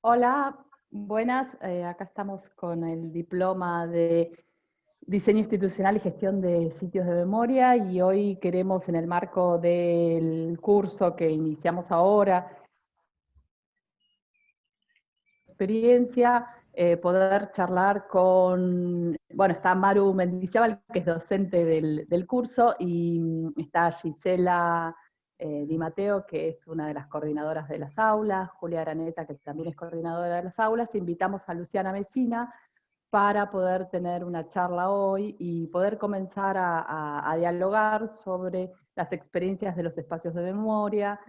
Hola, buenas. Acá estamos con el diploma de Diseño Institucional y Gestión de Sitios de Memoria y hoy queremos, en el marco del curso que iniciamos ahora, experiencia, poder charlar con, bueno, está Maru Mendizábal, que es docente del curso, y está Gisela Di Matteo, que es una de las coordinadoras de las aulas, Julia Araneta, que también es coordinadora de las aulas. Invitamos a Luciana Mesina para poder tener una charla hoy y poder comenzar a dialogar sobre las experiencias de los espacios de memoria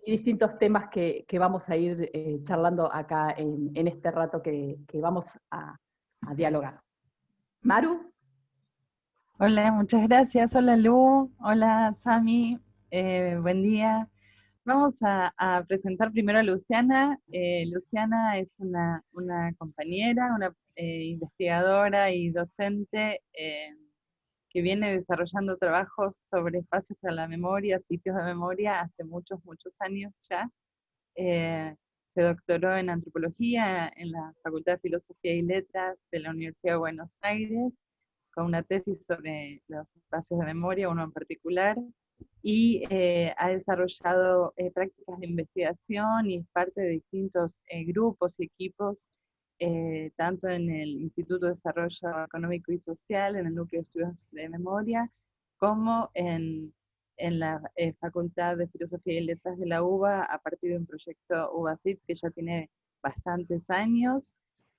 y distintos temas que vamos a ir charlando acá en este rato que vamos a dialogar. Maru. Hola, muchas gracias. Hola Lu, hola Sami, buen día. Vamos a presentar primero a Luciana. Luciana es una compañera, una investigadora y docente que viene desarrollando trabajos sobre espacios para la memoria, sitios de memoria, hace muchos, muchos años ya. Se doctoró en antropología en la Facultad de Filosofía y Letras de la Universidad de Buenos Aires, con una tesis sobre los espacios de memoria, uno en particular, y ha desarrollado prácticas de investigación y es parte de distintos grupos y equipos, tanto en el Instituto de Desarrollo Económico y Social, en el Núcleo de Estudios de Memoria, como en la Facultad de Filosofía y Letras de la UBA, a partir de un proyecto UBACIT que ya tiene bastantes años,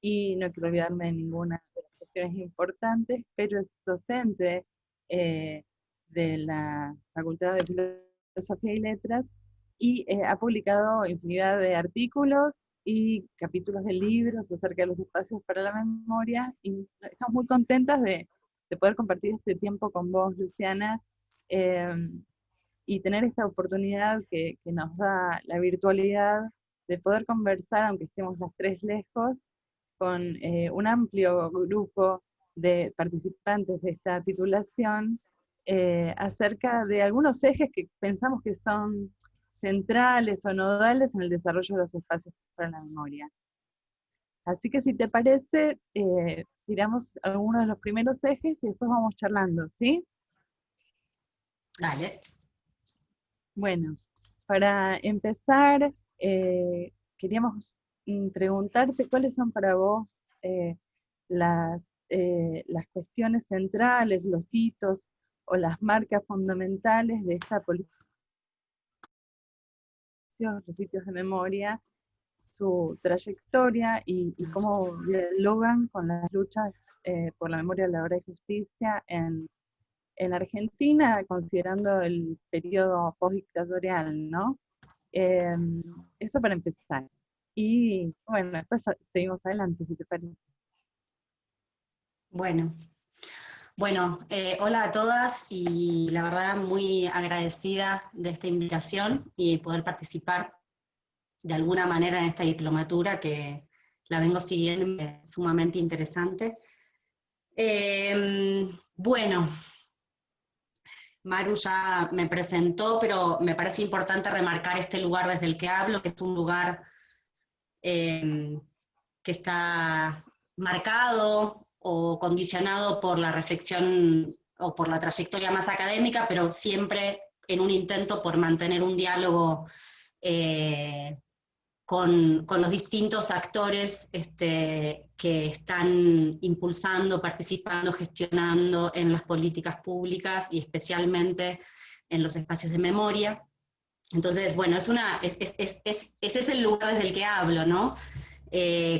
y no quiero olvidarme de ninguna de las cuestiones importantes, pero es docente de la Facultad de Filosofía y Letras, y ha publicado infinidad de artículos y capítulos de libros acerca de los espacios para la memoria, y estamos muy contentas de poder compartir este tiempo con vos, Luciana, eh, y tener esta oportunidad que nos da la virtualidad de poder conversar, aunque estemos las tres lejos, con un amplio grupo de participantes de esta titulación, acerca de algunos ejes que pensamos que son centrales o nodales en el desarrollo de los espacios para la memoria. Así que si te parece, tiramos algunos de los primeros ejes y después vamos charlando, ¿sí? Dale. Bueno, para empezar, queríamos preguntarte cuáles son para vos las cuestiones centrales, los hitos o las marcas fundamentales de esta política, los sitios de memoria, su trayectoria y cómo dialogan con las luchas por la memoria, la verdad y justicia en Argentina, considerando el periodo postdictatorial, ¿no? Eso para empezar. Y bueno, después seguimos adelante, si te parece. Bueno, hola a todas y la verdad muy agradecida de esta invitación y poder participar de alguna manera en esta diplomatura que la vengo siguiendo, es sumamente interesante. Bueno, Maru ya me presentó, pero me parece importante remarcar este lugar desde el que hablo, que es un lugar que está marcado o condicionado por la reflexión o por la trayectoria más académica, pero siempre en un intento por mantener un diálogo con los distintos actores que están impulsando, participando, gestionando en las políticas públicas y especialmente en los espacios de memoria. Entonces, bueno, ese es el lugar desde el que hablo, ¿no?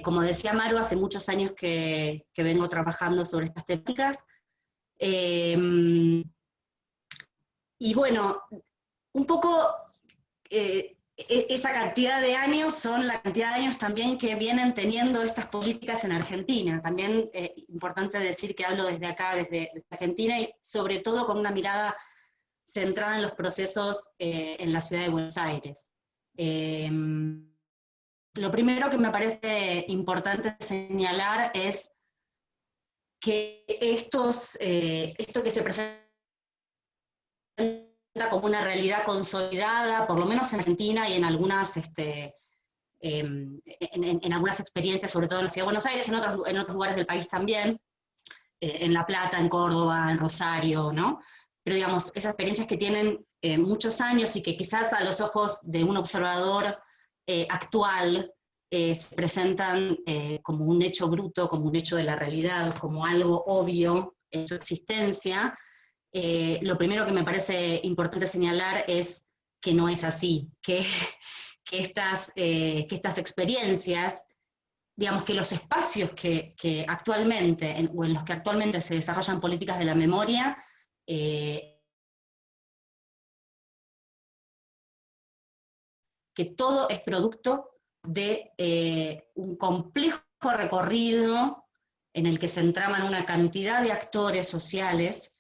Como decía Maru, hace muchos años que vengo trabajando sobre estas temáticas. Y bueno, un poco esa cantidad de años son la cantidad de años también que vienen teniendo estas políticas en Argentina. También importante decir que hablo desde acá, desde Argentina, y sobre todo con una mirada centrada en los procesos en la ciudad de Buenos Aires. Lo primero que me parece importante señalar es que esto que se presenta como una realidad consolidada, por lo menos en Argentina y en algunas en algunas experiencias, sobre todo en la Ciudad de Buenos Aires, en otros lugares del país también, en La Plata, en Córdoba, en Rosario, ¿no? Pero digamos, esas experiencias que tienen muchos años y que quizás a los ojos de un observador actual se presentan como un hecho bruto, como un hecho de la realidad, como algo obvio en su existencia, lo primero que me parece importante señalar es que no es así, que estas experiencias, digamos que los espacios que actualmente, o en los que actualmente se desarrollan políticas de la memoria, que todo es producto de un complejo recorrido en el que se entraman una cantidad de actores sociales,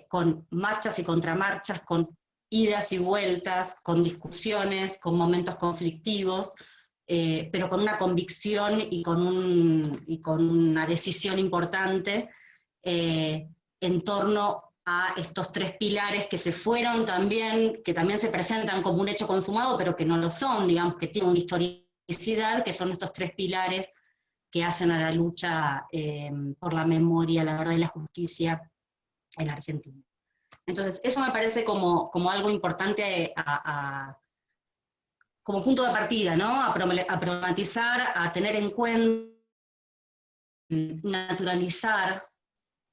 con marchas y contramarchas, con idas y vueltas, con discusiones, con momentos conflictivos, pero con una convicción y con una decisión importante en torno a estos tres pilares que se fueron también, que también se presentan como un hecho consumado, pero que no lo son, digamos, que tienen una historicidad, que son estos tres pilares que hacen a la lucha por la memoria, la verdad y la justicia en Argentina. Entonces, eso me parece como algo importante como punto de partida, ¿no? A problematizar, a tener en cuenta, naturalizar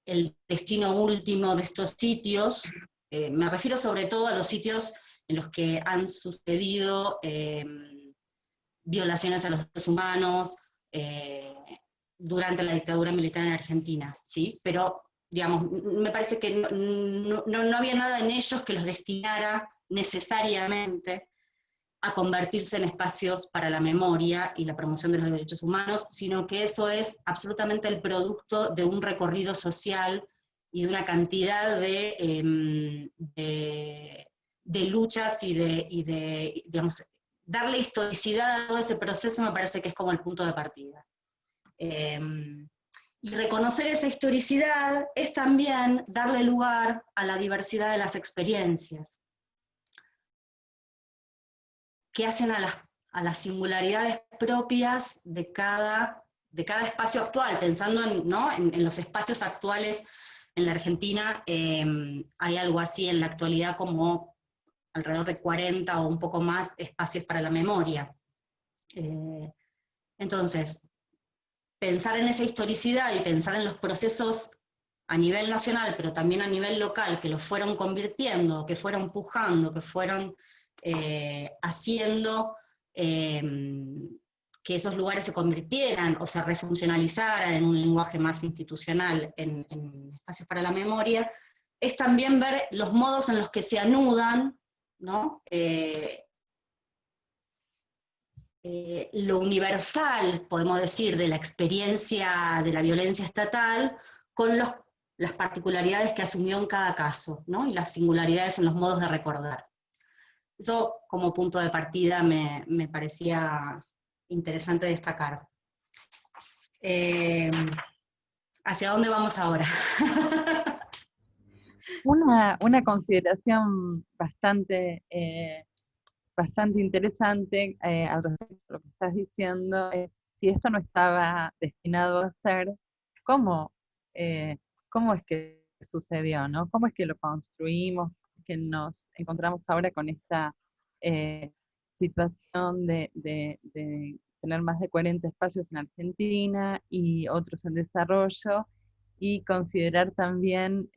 el destino último de estos sitios. Me refiero sobre todo a los sitios en los que han sucedido violaciones a los derechos humanos durante la dictadura militar en Argentina, ¿sí? Pero, digamos, me parece que no había nada en ellos que los destinara necesariamente a convertirse en espacios para la memoria y la promoción de los derechos humanos, sino que eso es absolutamente el producto de un recorrido social y de una cantidad de luchas y de, digamos, darle historicidad a todo ese proceso me parece que es como el punto de partida. Y reconocer esa historicidad es también darle lugar a la diversidad de las experiencias, que hacen a las singularidades propias de cada espacio actual, pensando en los espacios actuales en la Argentina. Hay algo así en la actualidad como alrededor de 40 o un poco más espacios para la memoria. Entonces, pensar en esa historicidad y pensar en los procesos a nivel nacional, pero también a nivel local, que lo fueron convirtiendo, que fueron pujando, que fueron haciendo que esos lugares se convirtieran o se refuncionalizaran en un lenguaje más institucional en espacios para la memoria, es también ver los modos en los que se anudan, ¿no? Lo universal, podemos decir, de la experiencia de la violencia estatal con las particularidades que asumió en cada caso, ¿no? Y las singularidades en los modos de recordar. Eso como punto de partida me parecía interesante destacar. ¿Hacia dónde vamos ahora? Una consideración bastante interesante al respecto de lo que estás diciendo es, si esto no estaba destinado a ser, ¿cómo es que sucedió, ¿no? ¿Cómo es que lo construimos, que nos encontramos ahora con esta situación de tener más de 40 espacios en Argentina y otros en desarrollo, y considerar también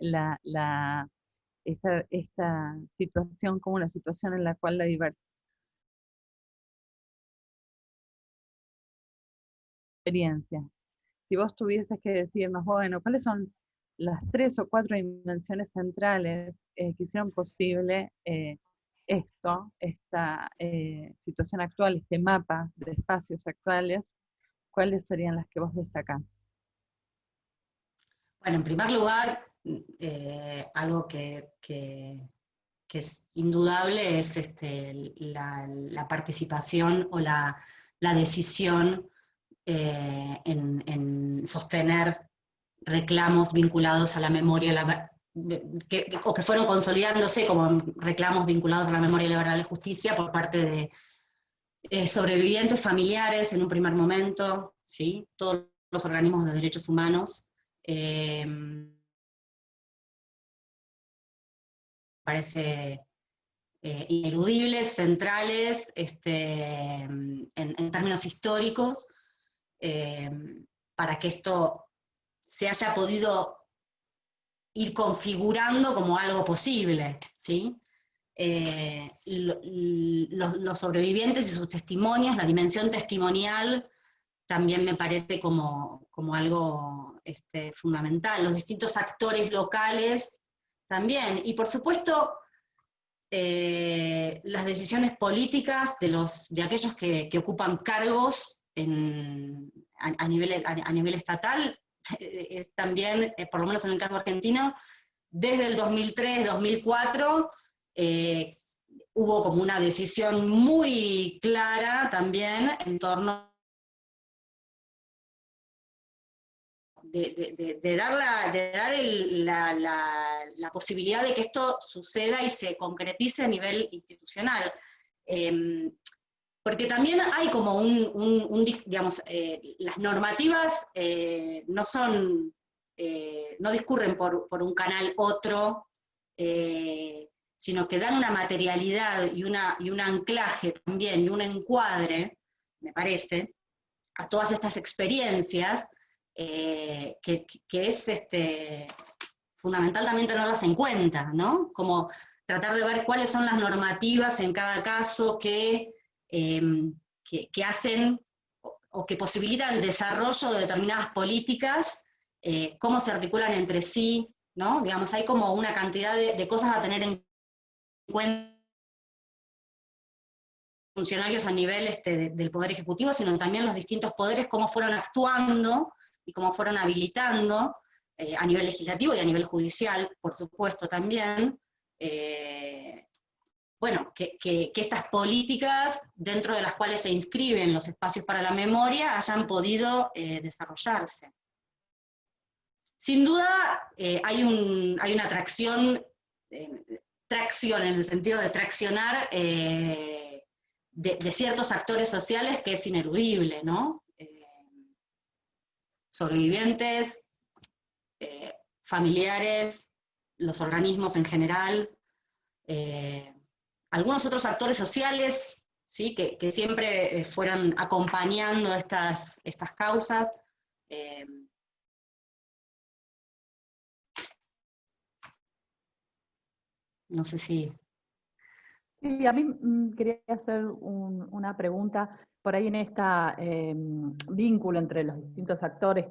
esta situación como una situación en la cual la diversidad experiencias? Si vos tuvieses que decirnos, bueno, ¿cuáles son las 3 o 4 dimensiones centrales que hicieron posible esta situación actual, este mapa de espacios actuales? ¿Cuáles serían las que vos destacás? Bueno, en primer lugar, algo que es indudable es la participación o la decisión en sostener reclamos vinculados a la memoria, o que fueron consolidándose como reclamos vinculados a la memoria y la verdad y la justicia por parte sobrevivientes familiares en un primer momento, ¿sí? Todos los organismos de derechos humanos, parece ineludibles, centrales, en términos históricos, para que esto se haya podido ir configurando como algo posible, ¿sí? Los sobrevivientes y sus testimonios, la dimensión testimonial, también me parece como algo fundamental. Los distintos actores locales también, y por supuesto las decisiones políticas de aquellos que ocupan cargos a nivel estatal, es también, por lo menos en el caso argentino, desde el 2003-2004, hubo como una decisión muy clara también en torno de dar la posibilidad de que esto suceda y se concretice a nivel institucional. Porque también hay como digamos, las normativas no son, no discurren por un canal otro, sino que dan una materialidad y un anclaje también, y un encuadre, me parece, a todas estas experiencias, que es fundamental también tenerlas en cuenta, ¿no? Como tratar de ver cuáles son las normativas en cada caso que hacen o que posibilitan el desarrollo de determinadas políticas, cómo se articulan entre sí, ¿no? Digamos, hay como una cantidad de cosas a tener en cuenta funcionarios a nivel del Poder Ejecutivo, sino también los distintos poderes, cómo fueron actuando y cómo fueron habilitando a nivel legislativo y a nivel judicial, por supuesto también, bueno, que estas políticas, dentro de las cuales se inscriben los espacios para la memoria, hayan podido desarrollarse. Sin duda hay una tracción en el sentido de traccionar de ciertos actores sociales que es ineludible, ¿no? Sobrevivientes, familiares, los organismos en general, algunos otros actores sociales, ¿sí? que siempre fueron acompañando estas causas. No sé si... Sí, a mí quería hacer una pregunta por ahí en este vínculo entre los distintos actores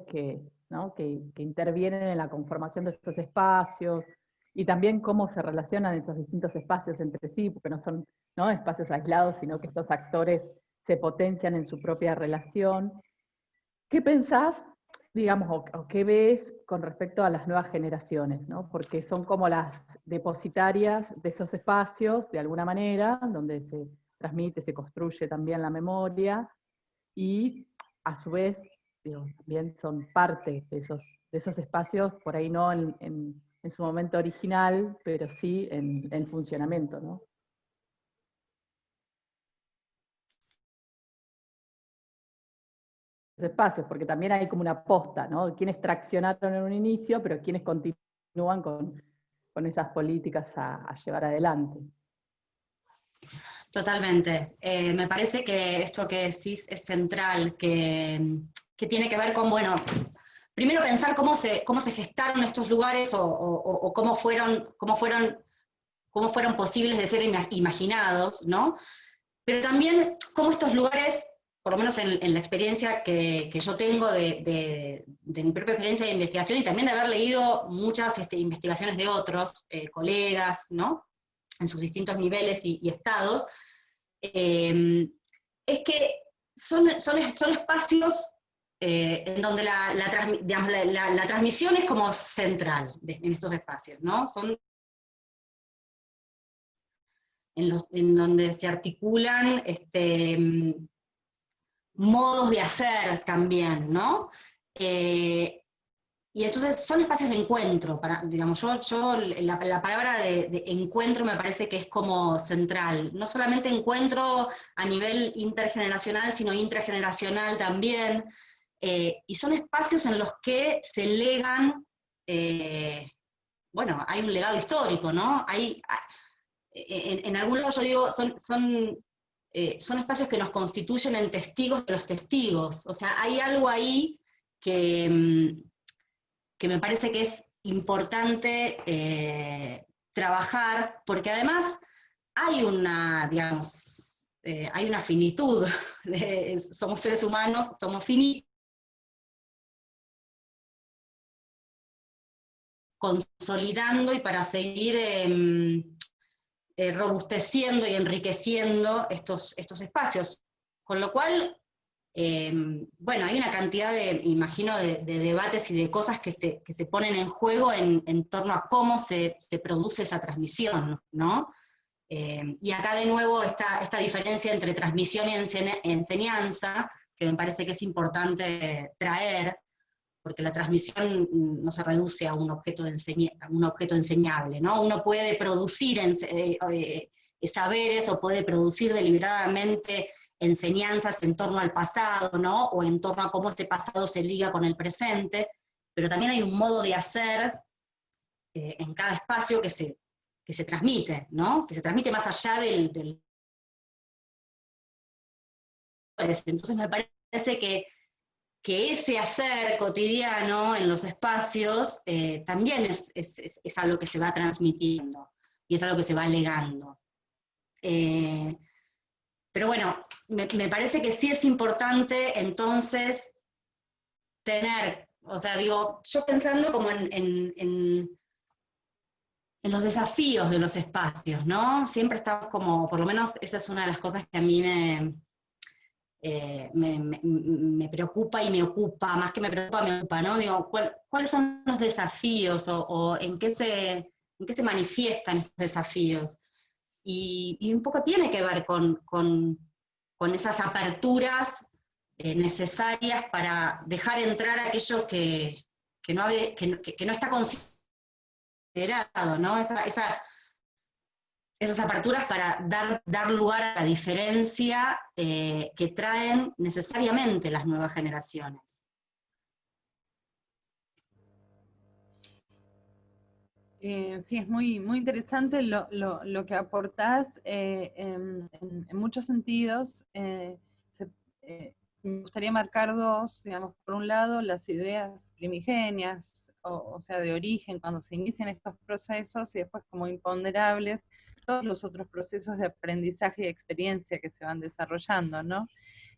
¿no? que intervienen en la conformación de estos espacios, y también cómo se relacionan esos distintos espacios entre sí, porque no son, ¿no?, espacios aislados, sino que estos actores se potencian en su propia relación. ¿Qué pensás, digamos, o qué ves con respecto a las nuevas generaciones, ¿no? Porque son como las depositarias de esos espacios, de alguna manera, donde se transmite, se construye también la memoria, y a su vez, digo, también son parte de esos espacios, por ahí no en su momento original, pero sí en funcionamiento, ¿no? Espacios, porque también hay como una posta, ¿no? Quienes traccionaron en un inicio, pero quienes continúan con esas políticas a llevar adelante. Totalmente. Me parece que esto que decís es central, que tiene que ver con, bueno, primero pensar cómo se gestaron estos lugares o cómo fueron posibles de ser imaginados, ¿no? Pero también cómo estos lugares, por lo menos en la experiencia que yo tengo de mi propia experiencia de investigación y también de haber leído muchas investigaciones de otros colegas, ¿no?, en sus distintos niveles y estados, es que son espacios en donde la transmisión es como central en estos espacios, ¿no? Son en donde se articulan modos de hacer también, ¿no? Y entonces son espacios de encuentro, digamos, la palabra de encuentro me parece que es como central. No solamente encuentro a nivel intergeneracional, sino intrageneracional también. Y son espacios en los que se legan, bueno, hay un legado histórico, ¿no? En algún lado yo digo, son espacios que nos constituyen en testigos de los testigos. O sea, hay algo ahí que me parece que es importante trabajar, porque además hay una, digamos, hay una finitud, somos seres humanos, somos finitos, consolidando y para seguir robusteciendo y enriqueciendo estos espacios. Con lo cual, bueno, hay una cantidad imagino, de debates y de cosas que se ponen en juego en torno a cómo se produce esa transmisión, ¿no? Y acá de nuevo esta diferencia entre transmisión y enseñanza, que me parece que es importante traer, porque la transmisión no se reduce a un objeto, enseñable, ¿no? Uno puede producir saberes o puede producir deliberadamente enseñanzas en torno al pasado, ¿no? O en torno a cómo este pasado se liga con el presente, pero también hay un modo de hacer en cada espacio que se transmite, ¿no? Que se transmite más allá del... Entonces me parece que ese hacer cotidiano en los espacios también es algo que se va transmitiendo y es algo que se va legando. Pero bueno, me parece que sí es importante entonces tener, o sea, digo, yo pensando como en los desafíos de los espacios, ¿no? Siempre estamos como, por lo menos esa es una de las cosas que a mí me preocupa y me ocupa, más que me preocupa, me ocupa, ¿no? Digo, ¿cuáles son los desafíos o en qué se manifiestan estos desafíos? Y un poco tiene que ver con esas aperturas necesarias para dejar entrar aquello que no está considerado, ¿no? Esas aperturas para dar lugar a la diferencia que traen necesariamente las nuevas generaciones. Sí, es muy interesante lo que aportás en muchos sentidos. Me gustaría marcar dos, digamos, por un lado, las ideas primigenias, o sea, de origen, cuando se inician estos procesos, y después como imponderables, todos los otros procesos de aprendizaje y experiencia que se van desarrollando, ¿no?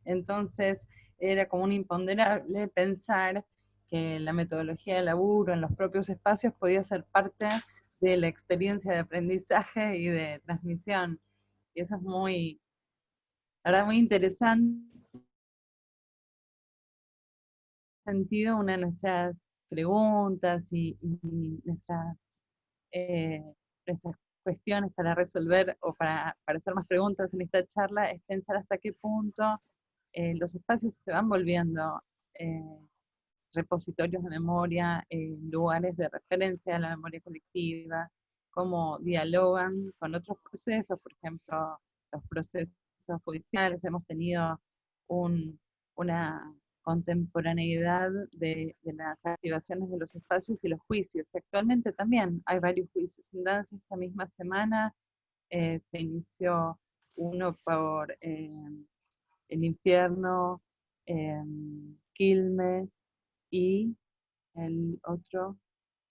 Entonces, era como un imponderable pensar que la metodología de laburo en los propios espacios podía ser parte de la experiencia de aprendizaje y de transmisión. Y eso es muy, la verdad, muy interesante. En sentido, una de nuestras preguntas y eh, nuestras cuestiones para resolver o para hacer más preguntas en esta charla es pensar hasta qué punto los espacios se van volviendo repositorios de memoria, lugares de referencia a la memoria colectiva, cómo dialogan con otros procesos, por ejemplo, los procesos judiciales. Hemos tenido una contemporaneidad de las activaciones de los espacios y los juicios. Y actualmente también hay varios juicios. En Danza esta misma semana se inició uno por el infierno, Quilmes, y el otro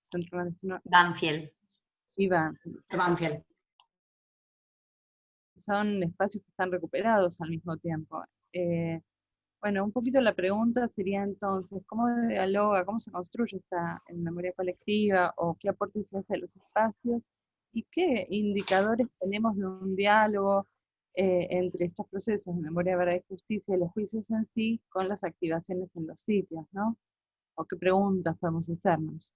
centro Banfield. Y Banfield. Son espacios que están recuperados al mismo tiempo. Bueno, un poquito la pregunta sería entonces, ¿cómo dialoga, cómo se construye esta memoria colectiva, o qué aportes se hace a los espacios, y qué indicadores tenemos de un diálogo entre estos procesos de memoria, verdad y justicia y los juicios en sí con las activaciones en los sitios, ¿no? ¿O qué preguntas podemos hacernos?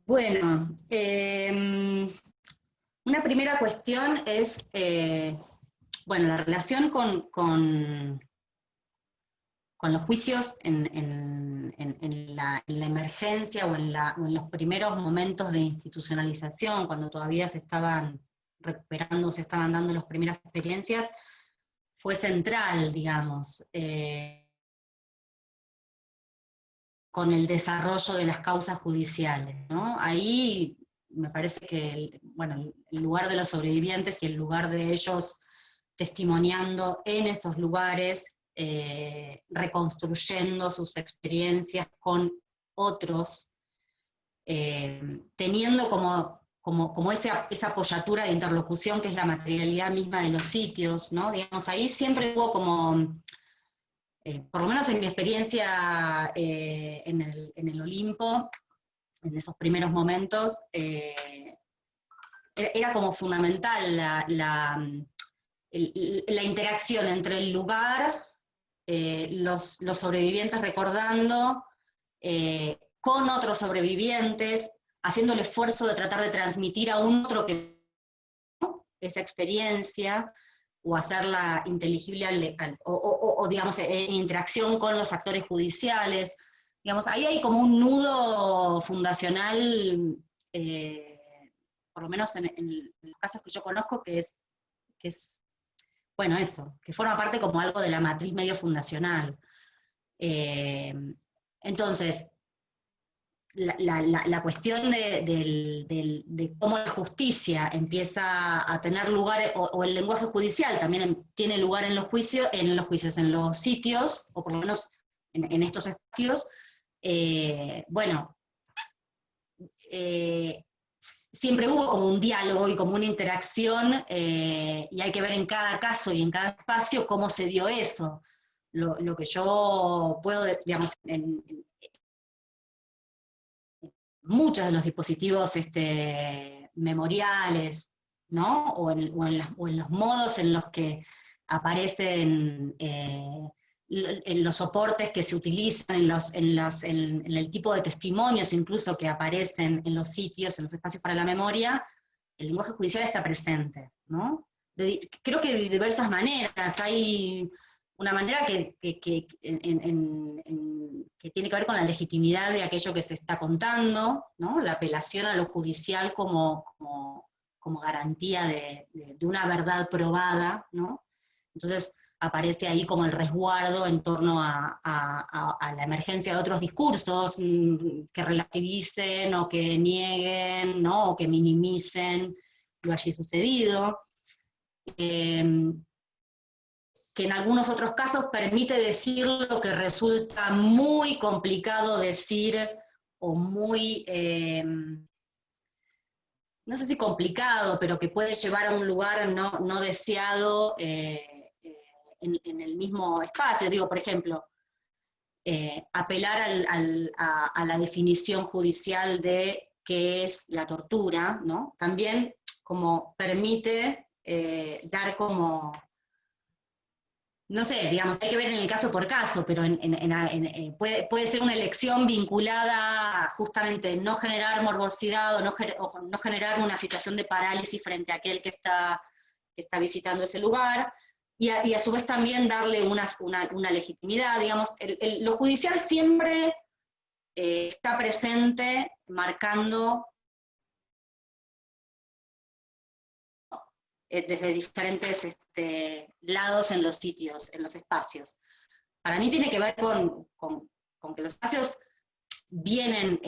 Bueno, una primera cuestión es, bueno, la relación con los juicios en la emergencia o en los primeros momentos de institucionalización, cuando todavía se estaban recuperando, se estaban dando las primeras experiencias, fue central, digamos, con el desarrollo de las causas judiciales, ¿no? Ahí me parece que el lugar de los sobrevivientes y el lugar de ellos testimoniando en esos lugares, reconstruyendo sus experiencias con otros, teniendo como esa apoyatura de interlocución que es la materialidad misma de los sitios, ¿no? Digamos, ahí siempre hubo como, por lo menos en mi experiencia en el Olimpo, en esos primeros momentos, era como fundamental la interacción entre el lugar, los sobrevivientes recordando, con otros sobrevivientes, haciendo el esfuerzo de tratar de transmitir a un otro que esa experiencia, o hacerla inteligible o digamos, en interacción con los actores judiciales. Digamos, ahí hay como un nudo fundacional, por lo menos en los casos que yo conozco, que es bueno, eso, que forma parte como algo de la matriz medio fundacional. Entonces, la cuestión de cómo la justicia empieza a tener lugar, o el lenguaje judicial también tiene lugar en los juicios, en los sitios, o por lo menos en estos espacios, siempre hubo como un diálogo y como una interacción, y hay que ver en cada caso y en cada espacio cómo se dio eso. Lo que yo puedo, digamos, en muchos de los dispositivos memoriales, ¿no? O en los modos en los que aparecen en los soportes que se utilizan, en el tipo de testimonios incluso que aparecen en los sitios, en los espacios para la memoria, el lenguaje judicial está presente, ¿no? Creo que de diversas maneras. Hay una manera que tiene que ver con la legitimidad de aquello que se está contando, ¿no? La apelación a lo judicial como garantía de una verdad probada, ¿no? Entonces aparece ahí como el resguardo en torno a la emergencia de otros discursos que relativicen o que nieguen, ¿no? O que minimicen lo allí sucedido. Que en algunos otros casos permite decir lo que resulta muy complicado decir, o muy, no sé si complicado, pero que puede llevar a un lugar no deseado en el mismo espacio. Digo, por ejemplo, apelar a la definición judicial de qué es la tortura, ¿no? También como permite dar como, no sé, digamos, hay que ver en el caso por caso, pero puede ser una elección vinculada a justamente no generar morbosidad o no generar una situación de parálisis frente a aquel que está visitando ese lugar, y a su vez también darle una legitimidad. Digamos, lo judicial siempre está presente marcando desde diferentes lados en los sitios, en los espacios. Para mí tiene que ver con que los espacios vienen,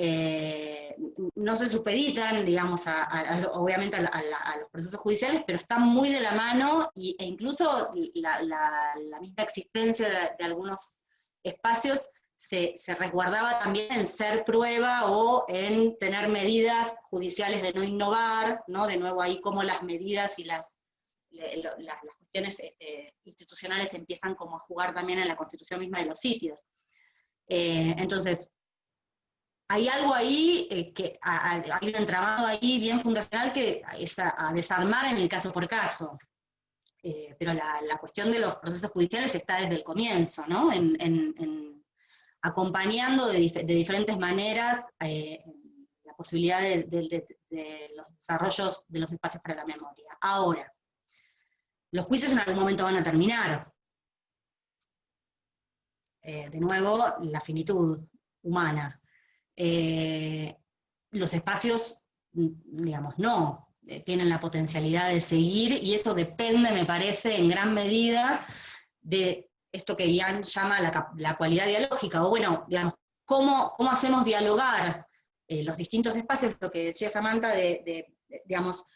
no se supeditan, digamos, obviamente a los procesos judiciales, pero están muy de la mano, e incluso la misma existencia de algunos espacios se resguardaba también en ser prueba o en tener medidas judiciales de no innovar, ¿no? De nuevo ahí como las medidas y las cuestiones institucionales empiezan como a jugar también en la constitución misma de los sitios. Entonces, hay algo ahí, hay un entramado ahí bien fundacional que es a desarmar en el caso por caso. Pero la cuestión de los procesos judiciales está desde el comienzo, ¿no? Acompañando de diferentes maneras la posibilidad de los desarrollos de los espacios para la memoria. Ahora, los juicios en algún momento van a terminar. de nuevo, la finitud humana. Los espacios, digamos, no, tienen la potencialidad de seguir, y eso depende, me parece, en gran medida de esto que Ian llama la cualidad dialógica, o bueno, digamos, cómo hacemos dialogar los distintos espacios, lo que decía Samantha, digamos,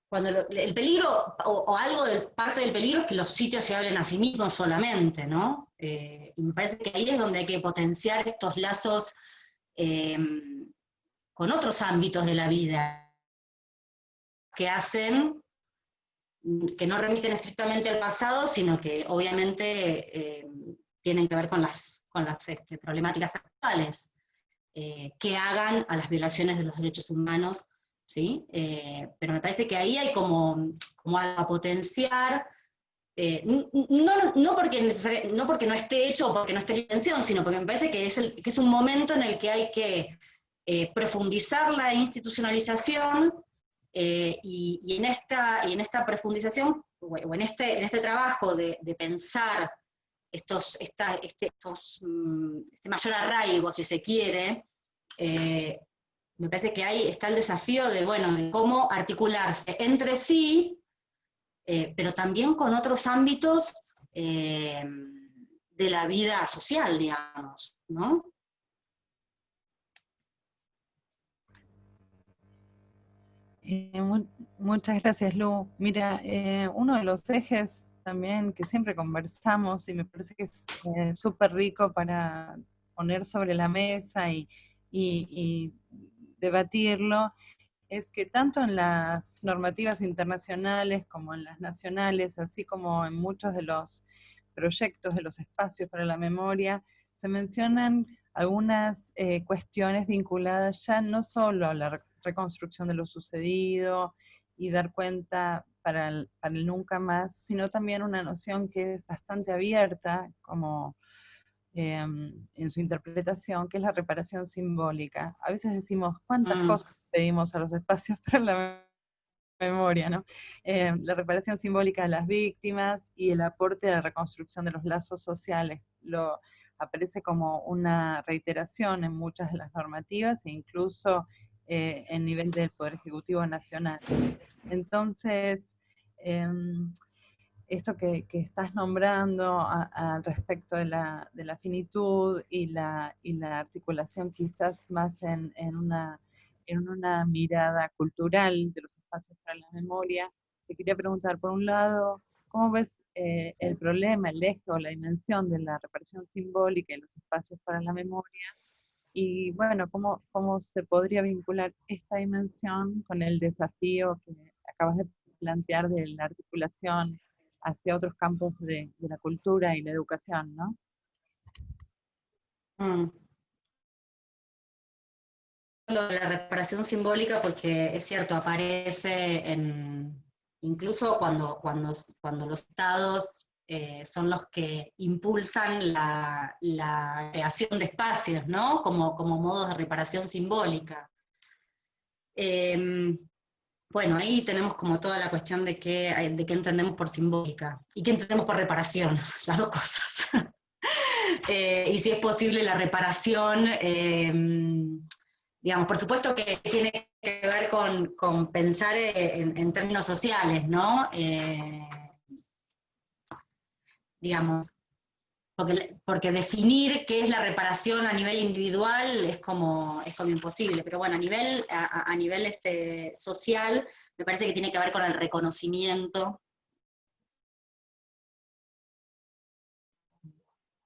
cuando el peligro, o algo de parte del peligro, es que los sitios se hablen a sí mismos solamente, ¿no? Y me parece que ahí es donde hay que potenciar estos lazos con otros ámbitos de la vida, que hacen, que no remiten estrictamente al pasado, sino que obviamente tienen que ver con las problemáticas actuales, que hagan a las violaciones de los derechos humanos, ¿sí? Pero me parece que ahí hay como algo a potenciar, no porque no esté hecho o porque no esté en intención, sino porque me parece que es un momento en el que hay que profundizar la institucionalización, y en esta profundización, o en este trabajo de pensar este mayor arraigo, si se quiere, me parece que ahí está el desafío de cómo articularse entre sí, pero también con otros ámbitos de la vida social, digamos, ¿no? Muchas gracias, Lu. Mira, uno de los ejes también que siempre conversamos, y me parece que es súper rico para poner sobre la mesa y debatirlo, es que tanto en las normativas internacionales como en las nacionales, así como en muchos de los proyectos de los espacios para la memoria, se mencionan algunas cuestiones vinculadas ya no solo a la reconstrucción de lo sucedido y dar cuenta para el nunca más, sino también una noción que es bastante abierta, como en su interpretación, que es la reparación simbólica. A veces decimos, ¿cuántas cosas pedimos a los espacios para la memoria, ¿no? La reparación simbólica de las víctimas y el aporte a la reconstrucción de los lazos sociales. Aparece como una reiteración en muchas de las normativas, e incluso en nivel del Poder Ejecutivo Nacional. Entonces, esto que estás nombrando al respecto de la finitud y la articulación quizás más en una mirada cultural de los espacios para la memoria, te quería preguntar, por un lado, ¿cómo ves el problema, el eje o la dimensión de la reparación simbólica y los espacios para la memoria? Y bueno, ¿cómo se podría vincular esta dimensión con el desafío que acabas de plantear de la articulación hacia otros campos de la cultura y la educación, ¿no? Lo de la reparación simbólica, porque es cierto, aparece incluso cuando los estados son los que impulsan la creación de espacios, ¿no? Como modos de reparación simbólica. Bueno, ahí tenemos como toda la cuestión de qué entendemos por simbólica y qué entendemos por reparación, las dos cosas. Y si es posible la reparación, digamos, por supuesto que tiene que ver con pensar en términos sociales, ¿no? Digamos, porque definir qué es la reparación a nivel individual es como imposible, pero bueno, a nivel social, me parece que tiene que ver con el reconocimiento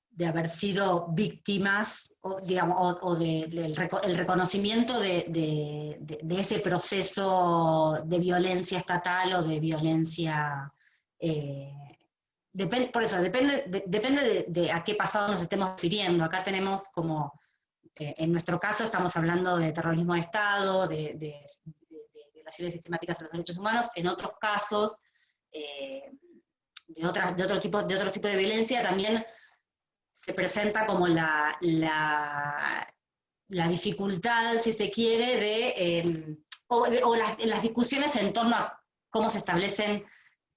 de haber sido víctimas, el reconocimiento de ese proceso de violencia estatal o de violencia. Por eso, depende de a qué pasado nos estemos refiriendo. Acá tenemos como, en nuestro caso estamos hablando de terrorismo de Estado, de violaciones sistemáticas a los derechos humanos. En otros casos, de otro tipo de violencia, también se presenta como la dificultad, si se quiere, o las discusiones en torno a cómo se establecen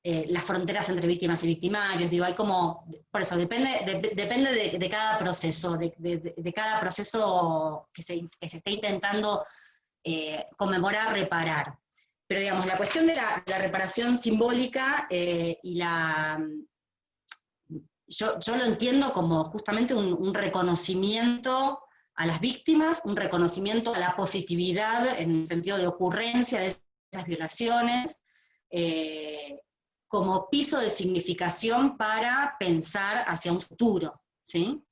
las fronteras entre víctimas y victimarios, digo, hay como, por eso, depende de cada proceso, de cada proceso que se esté intentando conmemorar, reparar. Pero digamos, la cuestión de la reparación simbólica yo lo entiendo como justamente un reconocimiento a las víctimas, un reconocimiento a la positividad en el sentido de ocurrencia de esas violaciones, como piso de significación para pensar hacia un futuro, ¿sí?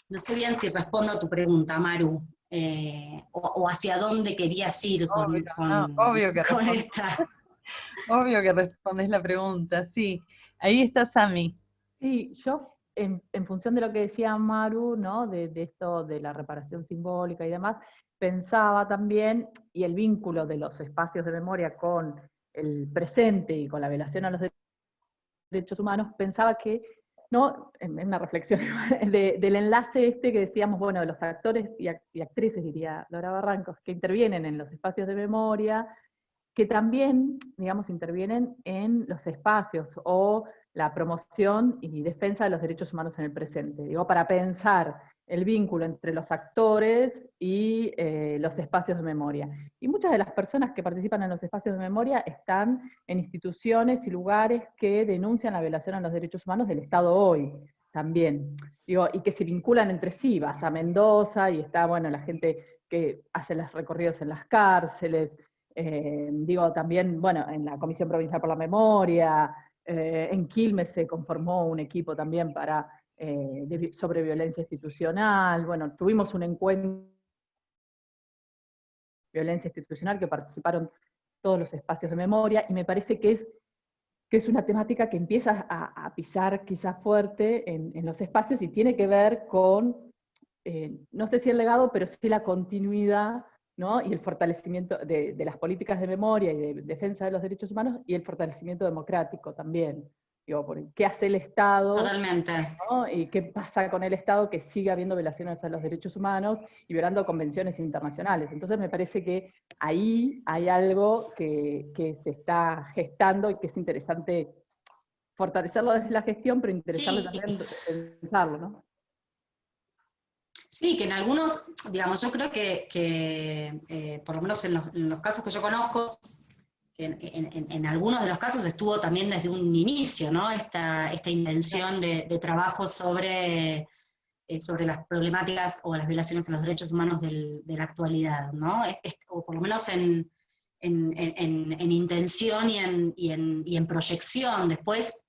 No sé bien si respondo a tu pregunta, Maru, o hacia dónde querías ir Obvio que con respondes. esta. Obvio que respondes la pregunta, sí. Ahí está Sami. Sí, yo en función de lo que decía Maru, ¿no? De esto de la reparación simbólica y demás, pensaba también, y el vínculo de los espacios de memoria con el presente y con la violación a los derechos humanos, pensaba que, ¿no? En una reflexión del enlace este que decíamos, bueno, de los actores y actrices, diría Laura Barrancos, que intervienen en los espacios de memoria, que también, digamos, intervienen en los espacios o la promoción y defensa de los derechos humanos en el presente. Digo, para pensar el vínculo entre los actores y los espacios de memoria. Y muchas de las personas que participan en los espacios de memoria están en instituciones y lugares que denuncian la violación a los derechos humanos del Estado hoy, también. Digo, y que se vinculan entre sí. Vas a Mendoza y está, bueno, la gente que hace los recorridos en las cárceles, digo, también, bueno, en la Comisión Provincial por la Memoria, en Quilmes se conformó un equipo también sobre violencia institucional, bueno, tuvimos un encuentro de violencia institucional que participaron todos los espacios de memoria, y me parece que es una temática que empieza a pisar quizás fuerte en los espacios y tiene que ver con, no sé si el legado, pero sí la continuidad, ¿no? Y el fortalecimiento de las políticas de memoria y de defensa de los derechos humanos, y el fortalecimiento democrático también. Digo, ¿qué hace el Estado? Totalmente. ¿No? ¿Y qué pasa con el Estado que sigue habiendo violaciones a los derechos humanos y violando convenciones internacionales? Entonces me parece que ahí hay algo que se está gestando y que es interesante fortalecerlo desde la gestión, pero interesante Sí, también pensarlo, ¿no? sí, que en algunos, digamos, yo creo que por lo menos en los casos que yo conozco, en algunos de los casos estuvo también desde un inicio, ¿no? Esta intención de trabajo sobre las problemáticas o las violaciones a los derechos humanos de la actualidad, ¿no? O por lo menos en intención y en proyección. Después,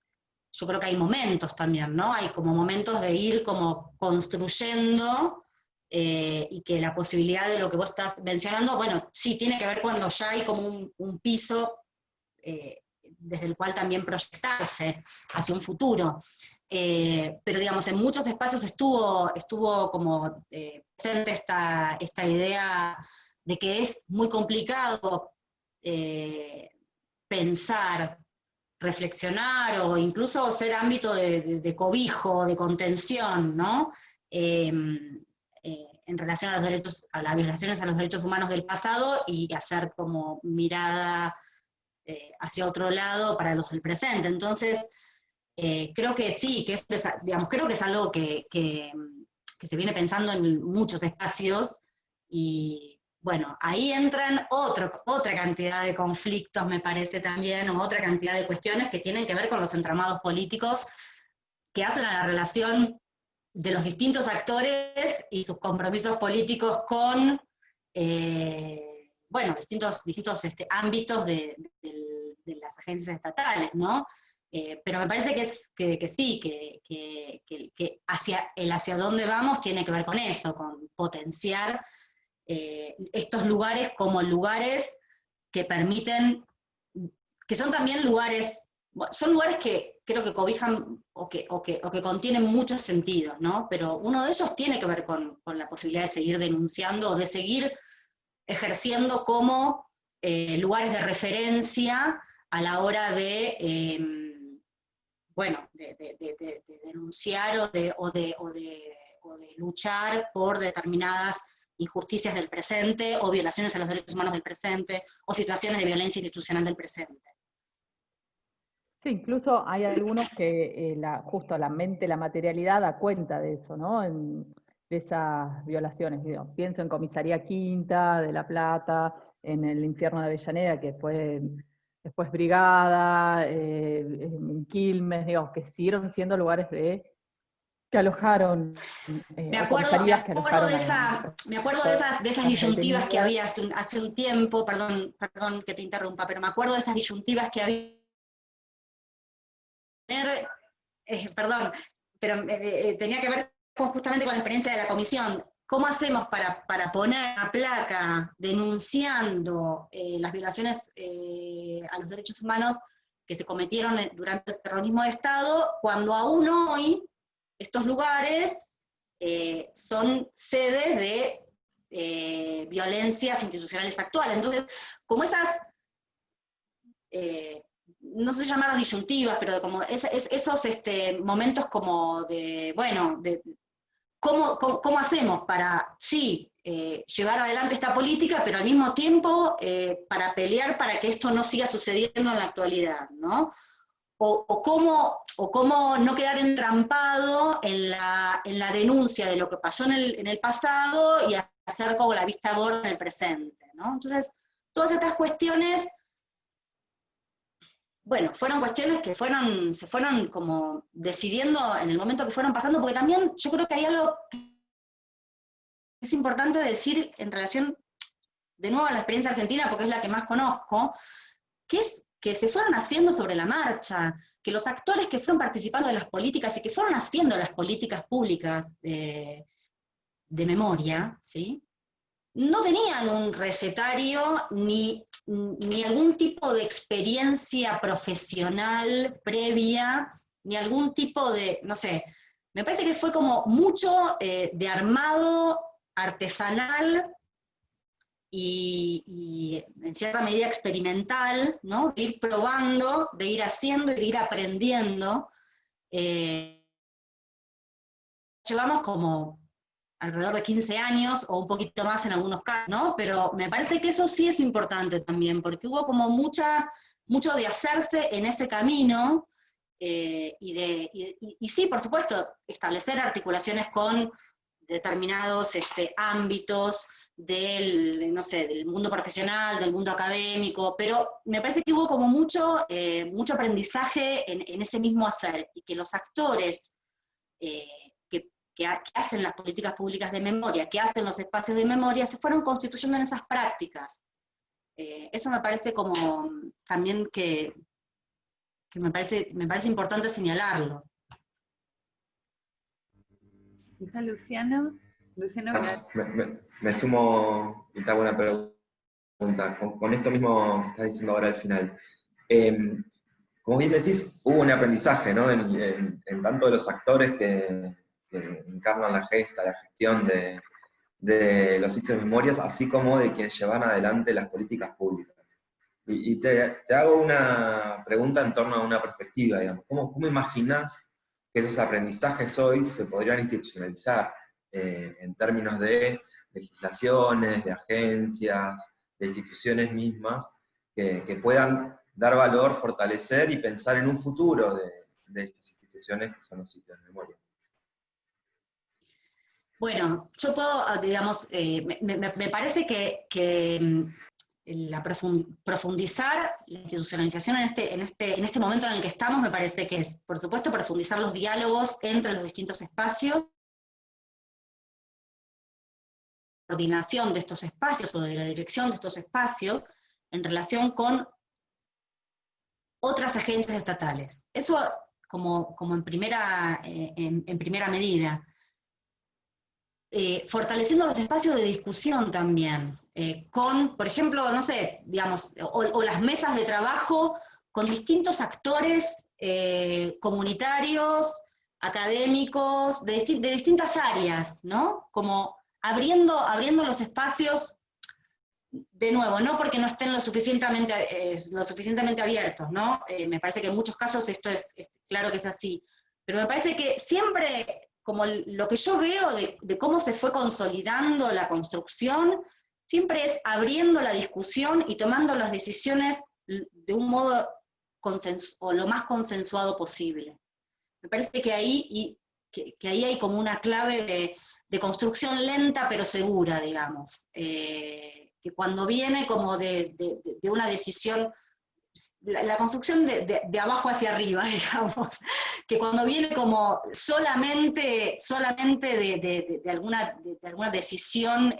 yo creo que hay momentos también, ¿no? Hay como momentos de ir como construyendo, y que la posibilidad de lo que vos estás mencionando, bueno, sí, tiene que ver cuando ya hay como un piso desde el cual también proyectarse hacia un futuro. Pero digamos, en muchos espacios estuvo como presente esta idea de que es muy complicado pensar, reflexionar o incluso ser ámbito de cobijo, de contención, ¿no? En relación a las violaciones a los derechos humanos del pasado, y hacer como mirada hacia otro lado para los del presente. Entonces, creo que sí, digamos, creo que es algo que se viene pensando en muchos espacios, y bueno, ahí entran otra cantidad de conflictos, me parece también, o otra cantidad de cuestiones que tienen que ver con los entramados políticos que hacen a la relación de los distintos actores y sus compromisos políticos con, bueno, distintos ámbitos de las agencias estatales, ¿no? Pero me parece que sí, que hacia dónde vamos tiene que ver con eso, con potenciar estos lugares como lugares que permiten, que son también lugares, son lugares que creo que cobijan o que contienen muchos sentidos, ¿no? Pero uno de ellos tiene que ver con la posibilidad de seguir denunciando o de seguir ejerciendo como lugares de referencia a la hora de, bueno, de denunciar o de luchar por determinadas injusticias del presente, o violaciones a los derechos humanos del presente, o situaciones de violencia institucional del presente. Sí, incluso hay algunos que justo la mente, la materialidad da cuenta de eso, ¿no? De esas violaciones. Digo, pienso en Comisaría Quinta de La Plata, en el infierno de Avellaneda, que fue después Brigada, en Quilmes, digo, que siguieron siendo lugares que alojaron, o comisarías que alojaron me acuerdo de esas disyuntivas que había hace un tiempo, perdón que te interrumpa, pero me acuerdo de esas disyuntivas que había. Perdón, pero tenía que ver justamente con la experiencia de la comisión. ¿Cómo hacemos para poner una placa denunciando las violaciones a los derechos humanos que se cometieron durante el terrorismo de Estado, cuando aún hoy estos lugares son sedes de violencias institucionales actuales? Entonces, como esas... no sé llamarlas disyuntivas, pero como esos momentos como de, bueno, de ¿cómo hacemos para, sí, llevar adelante esta política, pero al mismo tiempo para pelear para que esto no siga sucediendo en la actualidad, ¿no? O cómo no quedar entrampado en la denuncia de lo que pasó en el pasado y hacer como la vista gorda en el presente, ¿no? Entonces, todas estas cuestiones, bueno, fueron cuestiones que se fueron como decidiendo en el momento que fueron pasando, porque también yo creo que hay algo que es importante decir en relación, de nuevo, a la experiencia argentina, porque es la que más conozco, que es que se fueron haciendo sobre la marcha, que los actores que fueron participando de las políticas y que fueron haciendo las políticas públicas de memoria, ¿sí?, no tenían un recetario ni algún tipo de experiencia profesional previa, ni algún tipo de, no sé, me parece que fue como mucho de armado artesanal y en cierta medida experimental, ¿no? De ir probando, de ir haciendo y de ir aprendiendo. Llevamos como alrededor de 15 años, o un poquito más en algunos casos, ¿no? Pero me parece que eso sí es importante también, porque hubo como mucho de hacerse en ese camino, y sí, por supuesto, establecer articulaciones con determinados ámbitos no sé, del mundo profesional, del mundo académico, pero me parece que hubo como mucho aprendizaje en ese mismo hacer, y que los actores que hacen las políticas públicas de memoria, que hacen los espacios de memoria, se fueron constituyendo en esas prácticas. Eso me parece como también que me parece importante señalarlo. ¿Está Luciano? Me sumo, y está buena pregunta, con esto mismo que estás diciendo ahora al final. Como bien decís, hubo un aprendizaje, ¿no?, en tanto de los actores que encarnan la gestión de los sitios de memorias, así como de quienes llevan adelante las políticas públicas. Y te hago una pregunta en torno a una perspectiva, digamos. ¿Cómo imaginás que esos aprendizajes hoy se podrían institucionalizar en términos de legislaciones, de agencias, de instituciones mismas, que puedan dar valor, fortalecer y pensar en un futuro de estas instituciones que son los sitios de memoria? Bueno, yo puedo, digamos, me parece que profundizar la institucionalización en este momento en el que estamos, me parece que es, por supuesto, profundizar los diálogos entre los distintos espacios, coordinación de estos espacios o de la dirección de estos espacios en relación con otras agencias estatales. Eso como en primera medida. Fortaleciendo los espacios de discusión también, con, por ejemplo, no sé, digamos, o las mesas de trabajo con distintos actores comunitarios, académicos, de distintas áreas, ¿no? Como abriendo los espacios, de nuevo, no porque no estén lo suficientemente abiertos, ¿no? Me parece que en muchos casos esto es claro que es así, pero me parece que siempre como lo que yo veo de cómo se fue consolidando la construcción, siempre es abriendo la discusión y tomando las decisiones de un modo o lo más consensuado posible. Me parece que ahí hay como una clave de construcción lenta pero segura, digamos, que cuando viene como de una decisión, la construcción de abajo hacia arriba, digamos, que cuando viene como solamente de alguna decisión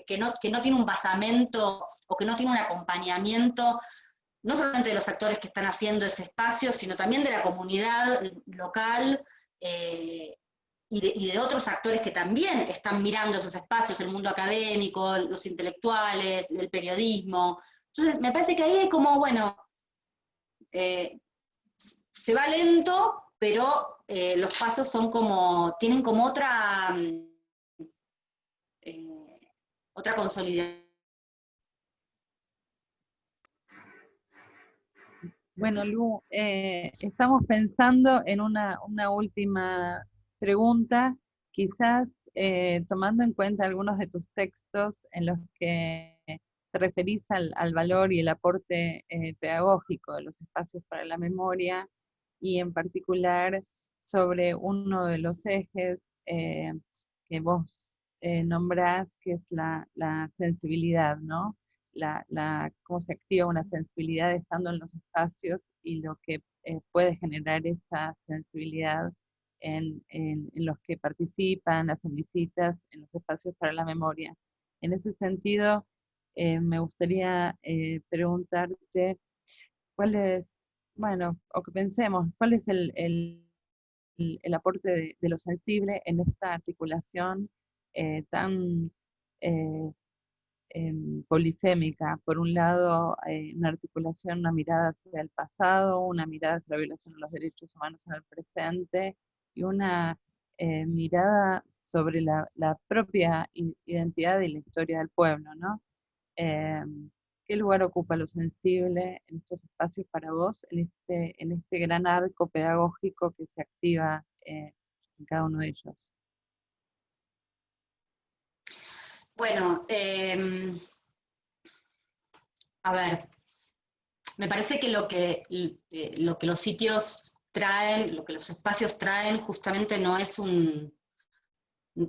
que no tiene un basamento o que no tiene un acompañamiento, no solamente de los actores que están haciendo ese espacio, sino también de la comunidad local y de otros actores que también están mirando esos espacios, el mundo académico, los intelectuales, el periodismo. Entonces, me parece que ahí hay como, bueno, se va lento, pero los pasos son como, tienen como otra consolidación. Bueno, Lu, estamos pensando en una última pregunta, quizás tomando en cuenta algunos de tus textos en los que te referís al valor y el aporte pedagógico de los espacios para la memoria, y en particular sobre uno de los ejes que vos nombrás, que es la sensibilidad, ¿no? Cómo se activa una sensibilidad estando en los espacios y lo que puede generar esa sensibilidad en los que participan, hacen visitas en los espacios para la memoria. En ese sentido, me gustaría preguntarte cuál es, bueno, o que pensemos, cuál es el aporte de lo sensible en esta articulación tan polisémica. Por un lado, una articulación, una mirada hacia el pasado, una mirada hacia la violación de los derechos humanos en el presente, y una mirada sobre la propia identidad y la historia del pueblo, ¿no? ¿Qué lugar ocupa lo sensible en estos espacios para vos, en este gran arco pedagógico que se activa en cada uno de ellos? Bueno, a ver, me parece que lo que los sitios traen, lo que los espacios traen, justamente no es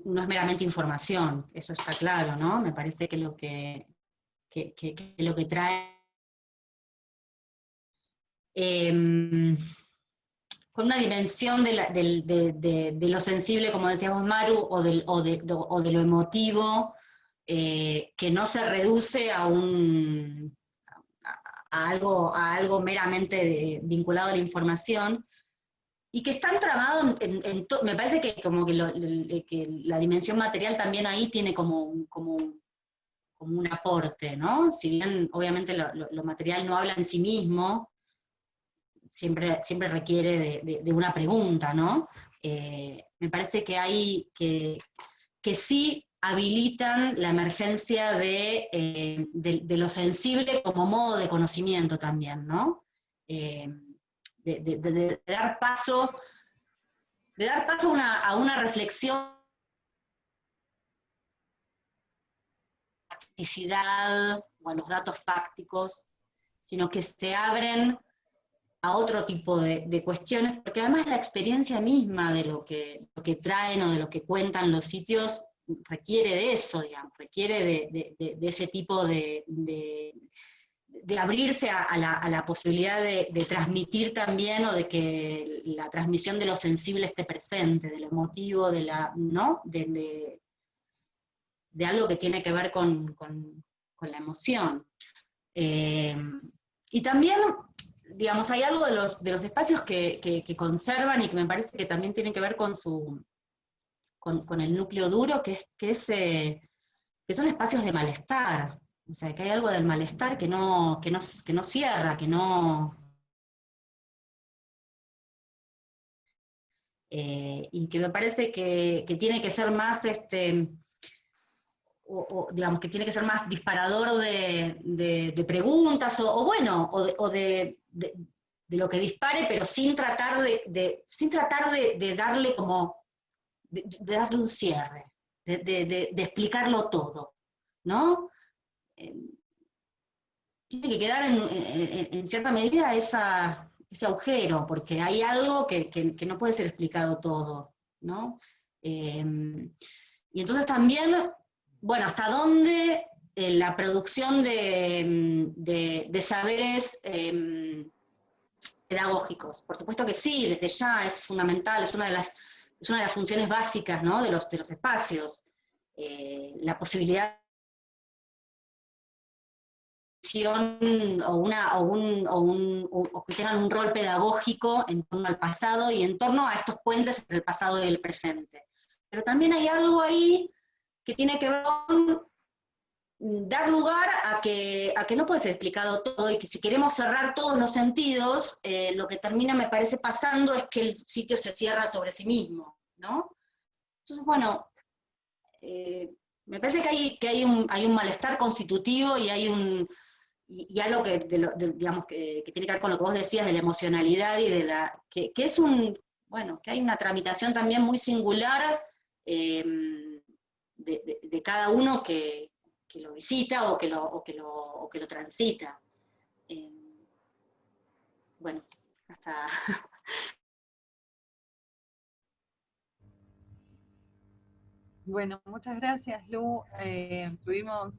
meramente información, eso está claro, ¿no? Me parece que lo que trae con una dimensión de lo sensible, como decíamos Maru, o de lo emotivo, que no se reduce a algo meramente vinculado a la información, y que están tramados me parece que como que la dimensión material también ahí tiene como un aporte, ¿no? Si bien obviamente lo material no habla en sí mismo, siempre requiere de una pregunta, ¿no? Me parece que hay que sí habilitan la emergencia de lo sensible como modo de conocimiento también, ¿no? De dar paso a una reflexión o a los datos fácticos, sino que se abren a otro tipo de cuestiones, porque además la experiencia misma de lo que traen o de lo que cuentan los sitios requiere de eso, digamos, requiere de ese tipo de abrirse a la posibilidad de transmitir también, o de que la transmisión de lo sensible esté presente, de lo emotivo, ¿no? de algo que tiene que ver con la emoción. Y también, digamos, hay algo de los espacios que conservan y que me parece que también tienen que ver con el núcleo duro, que son espacios de malestar. O sea, que hay algo del malestar que no cierra, que no... y que me parece que tiene que ser más, digamos, que tiene que ser más disparador de preguntas, o de lo que dispare, pero sin tratar de darle como de darle un cierre, de explicarlo todo, ¿no? Tiene que quedar en cierta medida ese agujero, porque hay algo que no puede ser explicado todo, ¿no? Y entonces también, bueno, hasta dónde la producción de saberes pedagógicos. Por supuesto que sí, desde ya es fundamental, es una de las funciones básicas, ¿no? de los espacios. La posibilidad o que tengan un rol pedagógico en torno al pasado y en torno a estos puentes entre el pasado y el presente. Pero también hay algo ahí que tiene que ver con dar lugar a que no puede ser explicado todo, y que si queremos cerrar todos los sentidos, lo que termina, me parece, pasando es que el sitio se cierra sobre sí mismo, ¿no? Entonces, bueno, me parece que hay un malestar constitutivo y hay algo digamos, que tiene que ver con lo que vos decías de la emocionalidad y de que es bueno, que hay una tramitación también muy singular de cada uno que lo visita o que lo transita. Bueno, hasta... Bueno, muchas gracias, Lu. Tuvimos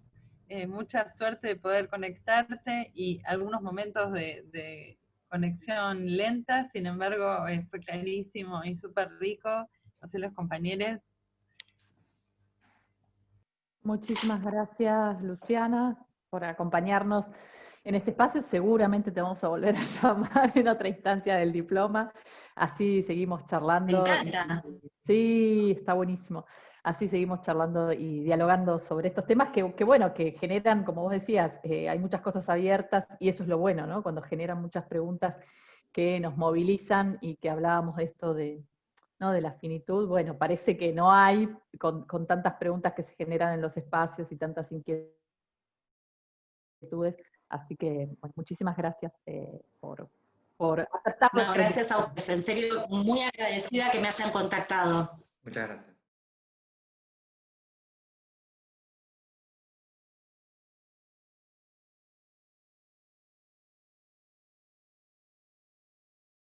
mucha suerte de poder conectarte y algunos momentos de conexión lenta, sin embargo, fue clarísimo y súper rico. No sé, los compañeros. Muchísimas gracias, Luciana, por acompañarnos en este espacio. Seguramente te vamos a volver a llamar en otra instancia del diploma. Así seguimos charlando. Me encanta. Sí, está buenísimo. Así seguimos charlando y dialogando sobre estos temas que bueno, que generan, como vos decías, hay muchas cosas abiertas y eso es lo bueno, ¿no? Cuando generan muchas preguntas que nos movilizan y que hablábamos de esto ¿no? de la finitud, bueno, parece que no hay, con tantas preguntas que se generan en los espacios y tantas inquietudes, así que bueno, muchísimas gracias por aceptar. No, gracias a ustedes, en serio, muy agradecida que me hayan contactado. Muchas gracias.